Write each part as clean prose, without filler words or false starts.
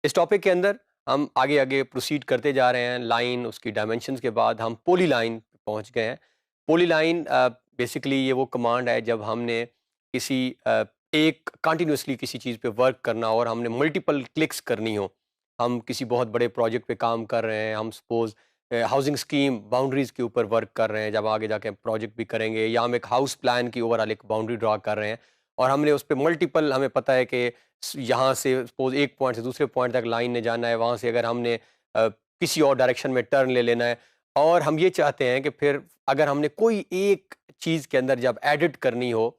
इस टॉपिक के अंदर हम आगे आगे प्रोसीड करते जा रहे हैं। लाइन, उसकी डायमेंशंस के बाद हम पोली लाइन पहुंच गए हैं। पोली लाइन बेसिकली ये वो कमांड है जब हमने किसी एक कंटिन्यूसली किसी चीज़ पे वर्क करना और हमने मल्टीपल क्लिक्स करनी हो। हम किसी बहुत बड़े प्रोजेक्ट पे काम कर रहे हैं, हम सपोज हाउसिंग स्कीम बाउंड्रीज़ के ऊपर वर्क कर रहे हैं, जब आगे जाके प्रोजेक्ट भी करेंगे, या हम एक हाउस प्लान की ओवरऑल एक बाउंड्री ड्रा कर रहे हैं और हमने उस पे मल्टीपल, हमें पता है कि यहाँ से सपोज एक पॉइंट से दूसरे पॉइंट तक लाइन ने जाना है, वहाँ से अगर हमने किसी और डायरेक्शन में टर्न ले लेना है, और हम ये चाहते हैं कि फिर अगर हमने कोई एक चीज़ के अंदर जब एडिट करनी हो,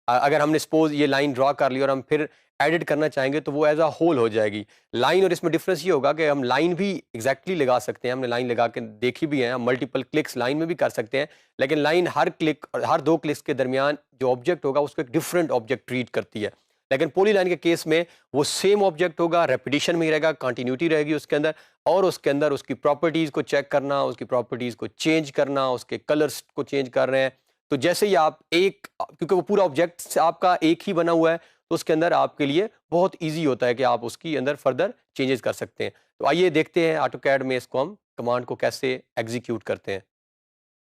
अगर हमने सपोज ये लाइन ड्रा कर ली और हम फिर एडिट करना चाहेंगे तो वो एज अ होल हो जाएगी लाइन। और इसमें डिफरेंस ये होगा कि हम लाइन भी एग्जैक्टली लगा सकते हैं, हमने लाइन लगा के देखी भी है, हम मल्टीपल क्लिक्स लाइन में भी कर सकते हैं, लेकिन लाइन हर क्लिक और हर दो क्लिक्स के दरमियान जो ऑब्जेक्ट होगा उसको एक डिफरेंट ऑब्जेक्ट ट्रीट करती है। लेकिन पोली लाइन के केस में वो सेम ऑब्जेक्ट होगा, रेपिटेशन में ही रहेगा, कंटिन्यूटी रहेगी उसके अंदर, और उसके अंदर उसकी प्रॉपर्टीज को चेक करना, उसकी प्रॉपर्टीज को चेंज करना, उसके कलर्स को चेंज कर रहे हैं। तो जैसे ही आप एक, क्योंकि वो पूरा ऑब्जेक्ट आपका एक ही बना हुआ है, तो उसके अंदर आपके लिए बहुत ईजी होता है कि आप उसकी अंदर फर्दर चेंजेस कर सकते हैं। तो आइए देखते हैं ऑटोकैड में इसको हम कमांड को कैसे एग्जीक्यूट करते हैं।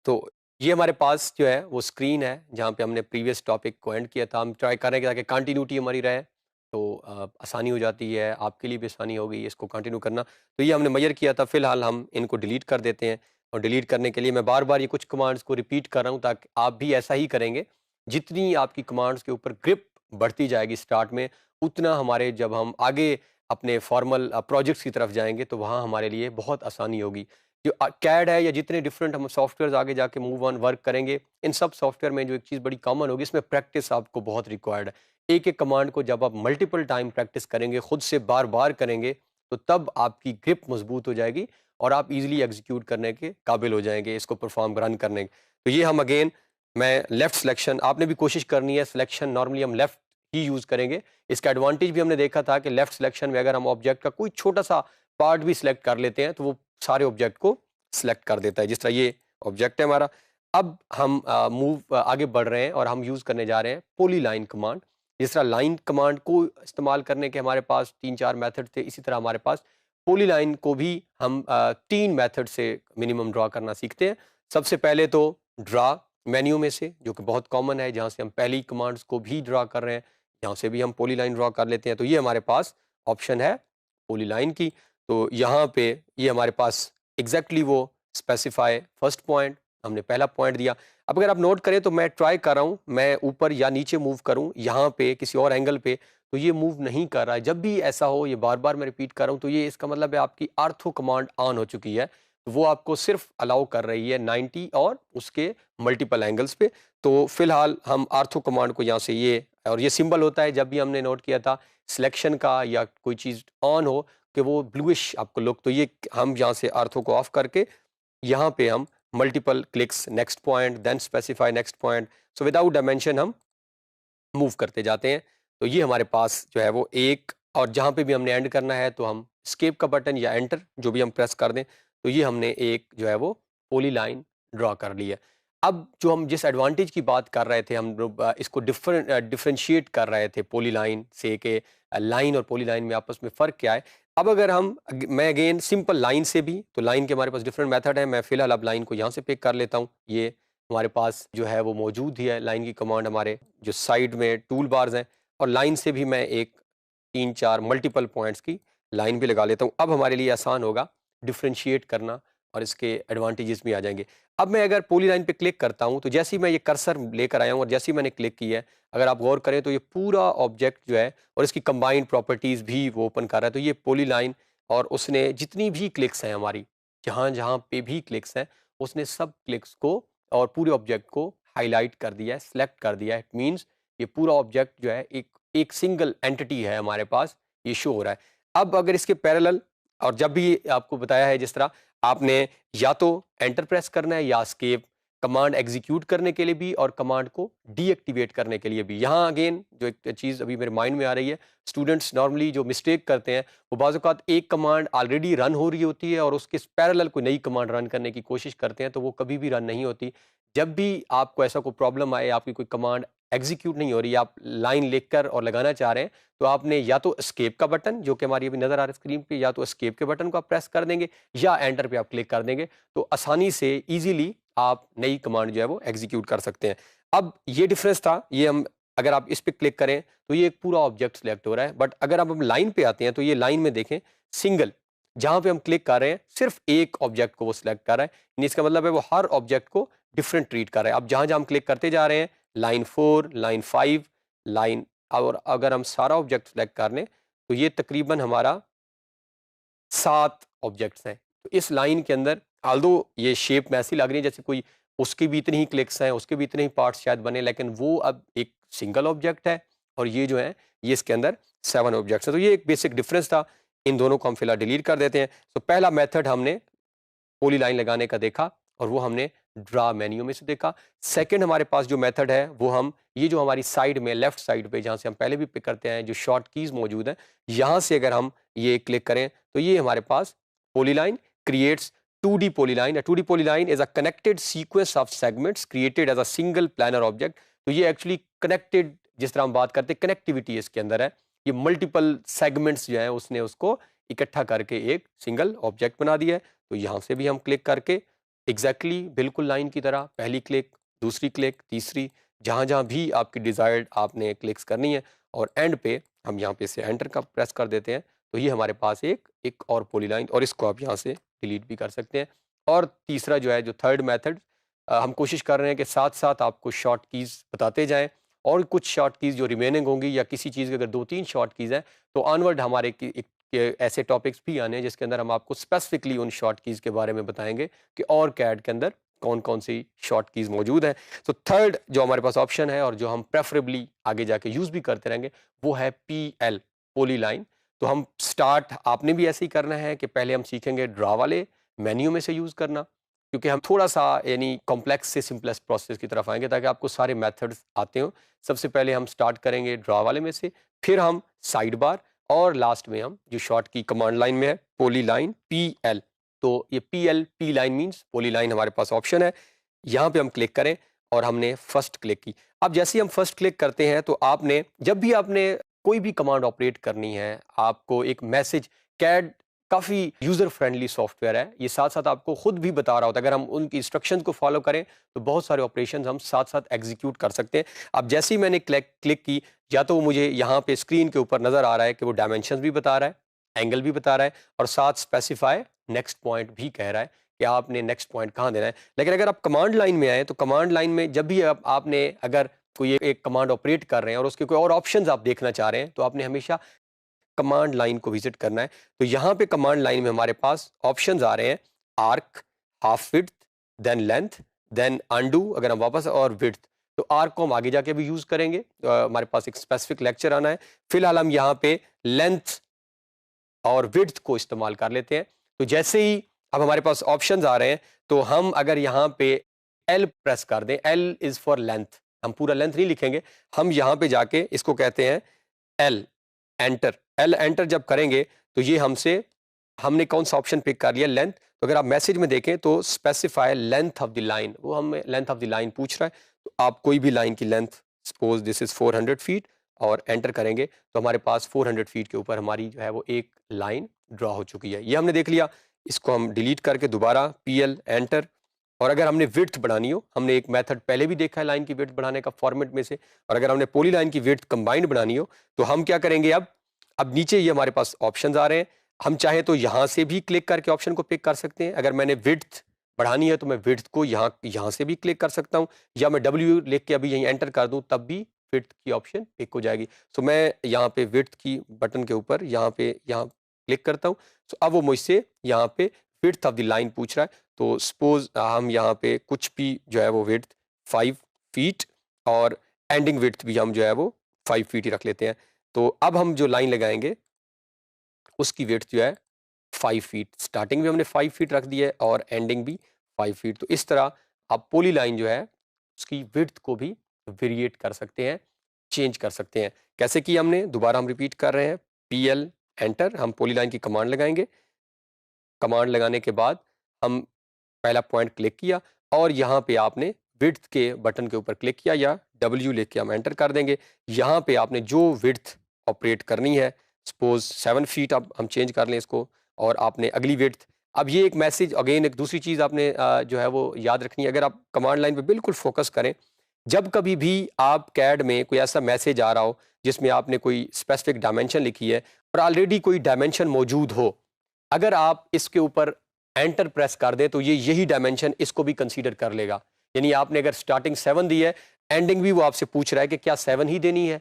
तो ये हमारे पास जो है वो स्क्रीन है जहाँ पे हमने प्रीवियस टॉपिक को एंड किया था। हम ट्राई कर रहे हैं ताकि कंटिन्यूटी हमारी रहे, तो आसानी हो जाती है, आपके लिए भी आसानी होगी इसको कंटिन्यू करना। तो ये हमने मेजर किया था। फिलहाल हम इनको डिलीट कर देते हैं, और डिलीट करने के लिए मैं बार बार ये कुछ कमांड्स को रिपीट कर रहा हूँ ताकि आप भी ऐसा ही करेंगे। जितनी आपकी कमांड्स के ऊपर ग्रिप बढ़ती जाएगी स्टार्ट में, उतना हमारे जब हम आगे अपने फॉर्मल प्रोजेक्ट्स की तरफ जाएंगे तो वहाँ हमारे लिए बहुत आसानी होगी। जो कैड है या जितने डिफरेंट हम सॉफ्टवेयर आगे जाके मूव ऑन वर्क करेंगे, इन सब सॉफ्टवेयर में जो एक चीज़ बड़ी कॉमन होगी, इसमें प्रैक्टिस आपको बहुत रिक्वायर्ड है। एक एक कमांड को जब आप मल्टीपल टाइम प्रैक्टिस करेंगे, खुद से बार बार करेंगे, तो तब आपकी ग्रिप मजबूत हो जाएगी और आप इजीली एग्जीक्यूट करने के काबिल हो जाएंगे, इसको परफॉर्म रन करने के। तो ये हम अगेन, मैं लेफ्ट सिलेक्शन, आपने भी कोशिश करनी है, सिलेक्शन नॉर्मली हम लेफ्ट ही यूज़ करेंगे। इसका एडवांटेज भी हमने देखा था कि लेफ्ट सिलेक्शन में अगर हम ऑब्जेक्ट का कोई छोटा सा पार्ट भी सिलेक्ट कर लेते हैं तो वो सारे ऑब्जेक्ट को सिलेक्ट कर देता है। जिस तरह ये ऑब्जेक्ट है हमारा। अब हम आगे बढ़ रहे हैं और हम यूज़ करने जा रहे हैं पोली लाइन कमांड। जिस तरह लाइन कमांड को इस्तेमाल करने के हमारे पास 3-4 मेथड थे, इसी तरह हमारे पास पोली लाइन को भी हम 3 मेथड से मिनिमम ड्रा करना सीखते हैं। सबसे पहले तो ड्रा मेन्यू में से, जो कि बहुत कॉमन है, जहाँ से हम पहली कमांड्स को भी ड्रा कर रहे हैं, यहाँ से भी हम पोली लाइन ड्रा कर लेते हैं। तो ये हमारे पास ऑप्शन है पोली लाइन की। तो यहाँ पे ये हमारे पास एग्जैक्टली वो स्पेसिफाई फर्स्ट पॉइंट, हमने पहला पॉइंट दिया। अब अगर आप नोट करें तो मैं ट्राई कर रहा हूँ, मैं ऊपर या नीचे मूव करूँ, यहाँ पे किसी और एंगल पे, तो ये मूव नहीं कर रहा है। जब भी ऐसा हो, ये बार बार मैं रिपीट कर रहा हूँ, तो ये इसका मतलब है आपकी आर्थो कमांड ऑन हो चुकी है। वो आपको सिर्फ अलाउ कर रही है 90 और उसके मल्टीपल एंगल्स पे। तो फिलहाल हम आर्थो कमांड को यहाँ से, ये और ये सिंबल होता है जब भी हमने नोट किया था सिलेक्शन का या कोई चीज़ ऑन हो कि वो ब्लूइश आपको लुक, तो ये हम यहाँ से आर्थो को ऑफ करके यहाँ पे हम multiple clicks, next point, then specify next point, so without dimension हम मूव करते जाते हैं। तो ये हमारे पास जो है वो एक, और जहाँ पे भी हमने एंड करना है तो हम स्केप का बटन या एंटर जो भी हम प्रेस कर दें, तो ये हमने एक जो है वो पोली लाइन ड्रॉ कर ली है। अब जो हम जिस एडवांटेज की बात कर रहे थे, हम लोग इसको डिफरेंशिएट कर रहे थे पोली लाइन से, कि लाइन और पोली लाइन में आपस में फ़र्क क्या है। अब अगर हम मैं अगेन सिंपल लाइन से भी, तो लाइन के हमारे पास डिफरेंट मेथड है। मैं फिलहाल अब लाइन को यहाँ से पिक कर लेता हूँ। ये हमारे पास जो है वो मौजूद ही है लाइन की कमांड, हमारे जो साइड में टूल बार्स हैं, और लाइन से भी मैं एक 3-4 मल्टीपल पॉइंट्स की लाइन भी लगा लेता हूँ। अब हमारे लिए आसान होगा डिफरेंशिएट करना और इसके एडवांटेजेस भी आ जाएंगे। अब मैं अगर पोली लाइन पे क्लिक करता हूँ, तो जैसे ही मैं ये कर्सर लेकर आया हूँ और जैसे ही मैंने क्लिक किया है, अगर आप गौर करें तो ये पूरा ऑब्जेक्ट जो है और इसकी कंबाइंड प्रॉपर्टीज़ भी वो ओपन कर रहा है। तो ये पोली लाइन, और उसने जितनी भी क्लिक्स हैं हमारी, जहाँ जहाँ पे भी क्लिक्स हैं, उसने सब क्लिक्स को और पूरे ऑब्जेक्ट को हाईलाइट कर दिया है, सेलेक्ट कर दिया है। इट मीन्स ये पूरा ऑब्जेक्ट जो है एक एक सिंगल एंटिटी है हमारे पास, ये शो हो रहा है। अब अगर इसके पैरेलल, और जब भी आपको बताया है जिस तरह आपने या तो एंटर प्रेस करना है या एस्केप, कमांड एग्जीक्यूट करने के लिए भी और कमांड को डीएक्टिवेट करने के लिए भी। यहाँ अगेन जो एक चीज़ अभी मेरे माइंड में आ रही है, स्टूडेंट्स नॉर्मली जो मिस्टेक करते हैं वो बाज़ औक़ात एक कमांड ऑलरेडी रन हो रही होती है और उसके पैरेलल कोई नई कमांड रन करने की कोशिश करते हैं, तो वो कभी भी रन नहीं होती। जब भी आपको ऐसा कोई प्रॉब्लम आए, आपकी कोई कमांड एग्जीक्यूट नहीं हो रही, आप लाइन लिखकर और लगाना चाह रहे हैं, तो आपने या तो एस्केप का बटन, जो कि हमारी अभी नज़र आ रहा है स्क्रीन पे, या तो एस्केप के बटन को आप प्रेस कर देंगे या एंटर पे आप क्लिक कर देंगे, तो आसानी से ईज़िली आप नई कमांड जो है वो एग्जीक्यूट कर सकते हैं। अब ये डिफरेंस था, ये हम अगर आप इस पे क्लिक करें तो ये एक पूरा ऑब्जेक्ट सिलेक्ट हो रहा है, बट अगर अब हम लाइन पे आते हैं तो ये लाइन में देखें सिंगल, जहाँ पे हम क्लिक कर रहे हैं सिर्फ एक ऑब्जेक्ट को वो सिलेक्ट कर रहा है, यानी इसका मतलब है वो हर ऑब्जेक्ट को डिफरेंट ट्रीट कर रहा है। अब जहाँ-जहाँ हम क्लिक करते जा रहे हैं, लाइन 4, लाइन 5, लाइन, और अगर हम सारा ऑब्जेक्ट सिलेक्ट कर लें तो ये तकरीबन हमारा 7 ऑब्जेक्ट्स हैं। तो इस लाइन के अंदर ऑल्दो ये शेप में ऐसी लग रही है जैसे कोई उसके भी इतने ही क्लिक्स हैं, उसके भी इतने ही पार्ट्स शायद बने, लेकिन वो अब एक सिंगल ऑब्जेक्ट है और ये जो है ये इसके अंदर 7 ऑब्जेक्ट्स हैं। तो ये एक बेसिक डिफरेंस था। इन दोनों को हम फिलहाल डिलीट कर देते हैं। तो पहला मेथड हमने पॉली लाइन लगाने का देखा और वो हमने ड्रा मेन्यू में से देखा। सेकंड हमारे पास जो मेथड है वो हम ये जो हमारी साइड में लेफ्ट साइड पे जहाँ से हम पहले भी पिक करते हैं, जो शॉर्ट कीज मौजूद हैं, यहाँ से अगर हम ये क्लिक करें तो ये हमारे पास polyline creates 2D polyline. A 2D polyline is a connected sequence of segments created as a single planar object। तो ये एक्चुअली कनेक्टेड, जिस तरह हम बात करते हैं कनेक्टिविटी इसके अंदर है, ये मल्टीपल सेगमेंट्स जो है उसने उसको इकट्ठा करके एक सिंगल ऑब्जेक्ट बना दिया है। तो यहाँ से भी हम क्लिक करके एग्जैक्टली बिल्कुल लाइन की तरह पहली क्लिक, दूसरी क्लिक, तीसरी, जहाँ जहाँ भी आपकी डिजायर्ड आपने क्लिक्स करनी है, और एंड पे हम यहाँ पे से एंटर का प्रेस कर देते हैं, तो ये हमारे पास एक एक और पॉलीलाइन, और इसको आप यहाँ से डिलीट भी कर सकते हैं। और तीसरा जो है, जो थर्ड मेथड, हम कोशिश कर रहे हैं कि साथ साथ आपको शॉर्ट कीज़ बताते जाएं, और कुछ शॉर्ट कीज़ जो रिमेनिंग होंगी या किसी चीज़ की अगर 2-3 शॉर्ट कीज़ हैं तो ऑनवर्ड हमारे ऐसे टॉपिक्स भी आने हैं जिसके अंदर हम आपको स्पेसिफिकली उन शॉर्ट कीज़ के बारे में बताएंगे कि और कैड के अंदर कौन कौन सी शॉर्ट कीज़ मौजूद हैं। तो थर्ड जो हमारे पास ऑप्शन है और जो हम प्रेफरेबली आगे जाके यूज़ भी करते रहेंगे वो है PL, पोली लाइन। तो हम स्टार्ट आपने भी ऐसे ही करना है कि पहले हम सीखेंगे ड्रा वाले मेन्यू में से यूज़ करना, क्योंकि हम थोड़ा सा यानी कॉम्प्लेक्स से सिंपलेस्ट प्रोसेस की तरफ आएंगे ताकि आपको सारे मेथड्स आते हों। सबसे पहले हम स्टार्ट करेंगे ड्रा वाले में से, फिर हम साइड बार, और लास्ट में हम जो शॉर्ट की कमांड लाइन में है पोली लाइन PL। तो ये PL, P लाइन मीन्स पोली लाइन हमारे पास ऑप्शन है। यहाँ पे हम क्लिक करें और हमने फर्स्ट क्लिक की। अब जैसे ही हम फर्स्ट क्लिक करते हैं तो आपने जब भी आपने कोई भी कमांड ऑपरेट करनी है, आपको एक मैसेज, कैड काफ़ी यूज़र फ्रेंडली सॉफ्टवेयर है, ये साथ साथ आपको खुद भी बता रहा होता है। अगर हम उनकी इंस्ट्रक्शंस को फॉलो करें तो बहुत सारे ऑपरेशंस हम साथ साथ एग्जीक्यूट कर सकते हैं। अब जैसे ही मैंने क्लिक क्लिक की, या तो मुझे यहाँ पे स्क्रीन के ऊपर नज़र आ रहा है कि वो डायमेंशंस भी बता रहा है, एंगल भी बता रहा है, और साथ स्पेसिफाई नेक्स्ट पॉइंट भी कह रहा है कि आपने नेक्स्ट पॉइंट कहाँ देना है। लेकिन अगर आप कमांड लाइन में आए तो कमांड लाइन में जब भी आपने अगर कोई एक कमांड ऑपरेट कर रहे हैं और उसके कोई और ऑप्शंस आप देखना चाह रहे हैं, तो आपने हमेशा कमांड लाइन को विजिट करना है। तो यहाँ पे कमांड लाइन में हमारे पास ऑप्शंस आ रहे हैं, arc, half width, then length, then undo अगर हम वापस, और विड्थ। तो आर्क को हम आगे जाके भी यूज करेंगे, हमारे पास एक स्पेसिफिक लेक्चर आना है। फिलहाल हम यहाँ पे लेंथ और विड्थ को इस्तेमाल कर लेते हैं। तो जैसे ही अब हमारे पास ऑप्शंस आ रहे हैं, तो हम अगर यहाँ पे एल प्रेस कर दें, एल इज फॉर लेंथ, हम पूरा लेंथ नहीं लिखेंगे, हम यहाँ पे जाके इसको कहते हैं एल एंटर। एल एंटर जब करेंगे तो ये हमसे, हमने कौन सा ऑप्शन पिक कर लिया, लेंथ। तो अगर आप मैसेज में देखें तो specify length of the line, वो हमें लेंथ ऑफ द लाइन पूछ रहा है। तो आप कोई भी लाइन की length, suppose this is 400 feet, और एंटर करेंगे तो हमारे पास 400 फीट के ऊपर हमारी जो है वो एक लाइन ड्रॉ हो चुकी है। ये हमने देख लिया। इसको हम डिलीट करके दोबारा PL एंटर। और अगर हमने विड्थ बढ़ानी हो, हमने एक मेथड पहले भी देखा है लाइन की विड्थ बढ़ाने का फॉर्मेट में से, और अगर हमने पोली लाइन की विड्थ कंबाइंड बढ़ानी हो तो हम क्या करेंगे, अब नीचे ये हमारे पास ऑप्शंस आ रहे हैं। हम चाहे तो यहाँ से भी क्लिक करके ऑप्शन को पिक कर सकते हैं। अगर मैंने विड्थ बढ़ानी है तो मैं विड्थ को यहाँ से भी क्लिक कर सकता हूँ, या मैं W लिख के अभी यहीं एंटर कर दूँ तब भी विड्थ की ऑप्शन पिक हो जाएगी। सो मैं यहाँ पे विड्थ की बटन के ऊपर यहाँ क्लिक करता हूँ। सो अब वो मुझसे यहाँ पे विड्थ ऑफ द लाइन पूछ रहा है। तो सपोज हम यहाँ पे कुछ भी जो है वो विड्थ 5 फीट, और एंडिंग विड्थ भी हम जो है वो 5 फीट ही रख लेते हैं। तो अब हम जो लाइन लगाएंगे उसकी विड्थ जो है 5 फीट, स्टार्टिंग भी हमने 5 फीट रख दी है और एंडिंग भी 5 फीट। तो इस तरह आप पॉली लाइन जो है उसकी विड्थ को भी वेरिएट कर सकते हैं, चेंज कर सकते हैं। कैसे किया हमने, दोबारा हम रिपीट कर रहे हैं। PL एंटर, हम पॉली लाइन की कमांड लगाएंगे। कमांड लगाने के बाद हम पहला पॉइंट क्लिक किया और यहाँ पे आपने विड्थ के बटन के ऊपर क्लिक किया या W लेके हम एंटर कर देंगे। यहाँ पे आपने जो विड्थ ऑपरेट करनी है, सपोज 7 फीट, अब हम चेंज कर लें इसको, और आपने अगली विड्थ। अब ये एक मैसेज अगेन, एक दूसरी चीज़ आपने जो है वो याद रखनी है। अगर आप कमांड लाइन पे बिल्कुल फोकस करें, जब कभी भी आप कैड में कोई ऐसा मैसेज आ रहा हो जिसमें आपने कोई स्पेसिफिक डायमेंशन लिखी है और ऑलरेडी कोई डायमेंशन मौजूद हो, अगर आप इसके ऊपर एंटर प्रेस कर दे तो ये यही डायमेंशन इसको भी कंसीडर कर लेगा। यानी आपने अगर स्टार्टिंग 7 दी है, एंडिंग भी वो आपसे पूछ रहा है कि क्या 7 ही देनी है।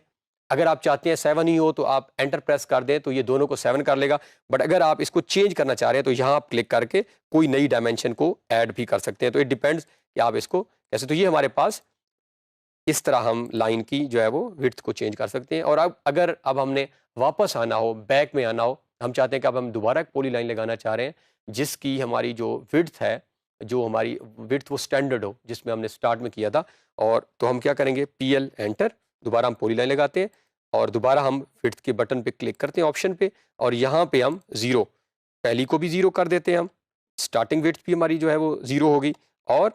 अगर आप चाहते हैं 7 ही हो तो आप एंटर प्रेस कर दें तो ये दोनों को 7 कर लेगा। बट अगर आप इसको चेंज करना चाह रहे हैं तो यहाँ आप क्लिक करके कोई नई डायमेंशन को ऐड भी कर सकते हैं। तो इट डिपेंड्स कि आप इसको कैसे। तो ये हमारे पास इस तरह हम लाइन की जो है वो विड्थ को चेंज कर सकते हैं। और अब हमने वापस आना हो, बैक में आना हो, हम चाहते हैं कि अब हम दोबारा एक पॉली लाइन लगाना चाह रहे हैं जिसकी हमारी जो विड्थ है, जो हमारी विड्थ वो स्टैंडर्ड हो जिसमें हमने स्टार्ट में किया था। और तो हम क्या करेंगे, PL एंटर, दोबारा हम पॉली लाइन लगाते हैं और दोबारा हम विड्थ के बटन पे क्लिक करते हैं, ऑप्शन पे, और यहाँ पे हम 0, पहली को भी 0 कर देते हैं। हम स्टार्टिंग विड्थ भी हमारी जो है वो 0 होगी और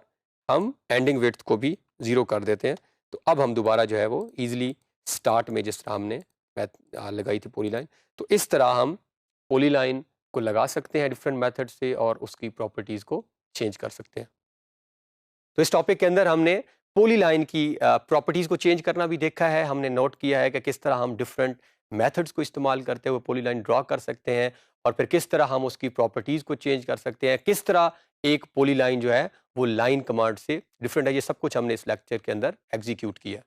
हम एंडिंग विड्थ को भी 0 कर देते हैं। तो अब हम दोबारा जो है वो ईजिली स्टार्ट में जिस तरह हमने लगाई थी पॉली लाइन, तो इस तरह हम पॉली लाइन को लगा सकते हैं डिफरेंट मेथड से और उसकी प्रॉपर्टीज़ को चेंज कर सकते हैं। तो इस टॉपिक के अंदर हमने पॉली लाइन की प्रॉपर्टीज़ को चेंज करना भी देखा है। हमने नोट किया है कि किस तरह हम डिफरेंट मेथड्स को इस्तेमाल करते हुए पॉली लाइन ड्रॉ कर सकते हैं और फिर किस तरह हम उसकी प्रॉपर्टीज़ को चेंज कर सकते हैं, किस तरह एक पॉली लाइन जो है वो लाइन कमांड से डिफरेंट है। ये सब कुछ हमने इस लेक्चर के अंदर एग्जीक्यूट किया।